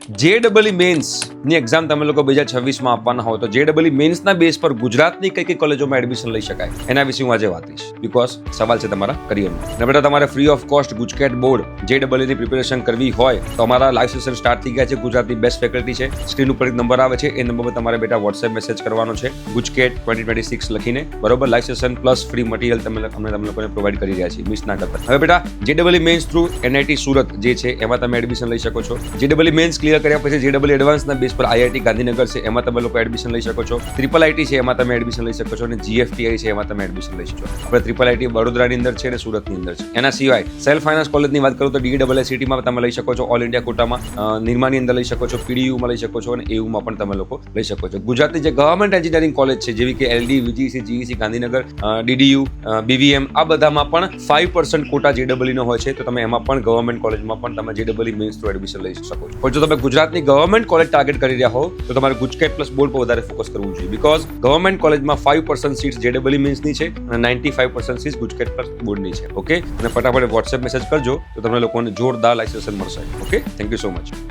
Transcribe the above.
JEE men's ની exam તમે લોકો 2026માં આપવાના હો તો JEE મેન્સ ના બેઝ પર ગુજરાતની કઈ કઈ કોલેજોમાં એડમિશન લઈ શકાય એના વિશે હું આજે વાત કરીશ. બીકોઝ સવાલ છે તમારા કરિયરનો. અને બેટા તમારે free of cost GUJCET board JEE ની પ્રિપેરેશન કરવી હોય તો અમારા લાઈવ સેશન સ્ટાર્ટ થઈ ગયા છે. ગુજરાતની બેસ્ટ ફેકલ્ટી છે. સ્ક્રીન ઉપર એક નંબર આવે છે, એ નંબર પર તમારે બેટા વોટ્સએપ મેસેજ કરવાનો છે ગુજકેટ 2026 લખીને, બરોબર. Live session plus free material તમે લોકોને પ્રોવાઈડ કરી રહ્યા છીએ, મિસ ના કરતા. હવે બેટા JEE Mains through NIT Surat જે છે એમાં તમે એડમિશન લઈ શકો છો. JEE મેન્સ ક્લિયર કર્યા પછી JEE એડવાન્સના બેઝ પર IIT ગાંધીનગર છે એમાં તમે લોકો એડમિશન લઈ શકો છો. IIIT છે એમાં તમે એડમિશન લઈ શકો છો અને GFTI છે એમાં તમે એડમિશન લઈ શકો છો. આપણે IIIT વડોદરાની અંદર છે અને સુરતની અંદર છે. એના સિવાય સેલ્ફ ફાઇનાન્સ કોલેજની વાત કરું તો DESCT માં તમે લઈ શકો છો, ઓલ ઇન્ડિયા કોટામાં નિરમાની અંદર લઈ શકો છો, PDU માં લઈ શકો છો અને EU માં પણ તમે લોકો લઈ શકો છો. ગુજરાતની જે ગવર્મેન્ટ એન્જિનિયરિંગ કોલેજ છે જેવી કે LD, VGC, GEC Gandhinagar, DDU, BVM આ બધામાં પણ 5% કોટા JEE નો હોય છે, તો તમે એમાં પણ ગવર્મેન્ટ કોલેજમાં પણ તમે JEE મેન્સ થ્રુ એડમિશન લઈ શકો છો. પણ જો તમે ગુજરાતની ગવર્મેન્ટ કોલેજ ટાર્ગેટ કરી રહ્યા હો તો તમારે ગુજકેટ પ્લસ બોર્ડ પર વધારે ફોકસ કરવું જોઈએ. બીકોઝ ગવર્મેન્ટ કોલેજમાં 5% સીટ્સ JEE મેન્સની છે અને 95% સીટ્સ ગુજકેટ પ્લસ બોર્ડની છે. ઓકે, અને ફટાફટ વોટ્સએપ મેસેજ કરજો તો તમને લોકોને જોરદાર લાઇસન્સ મળશે. Okay, thank you so much.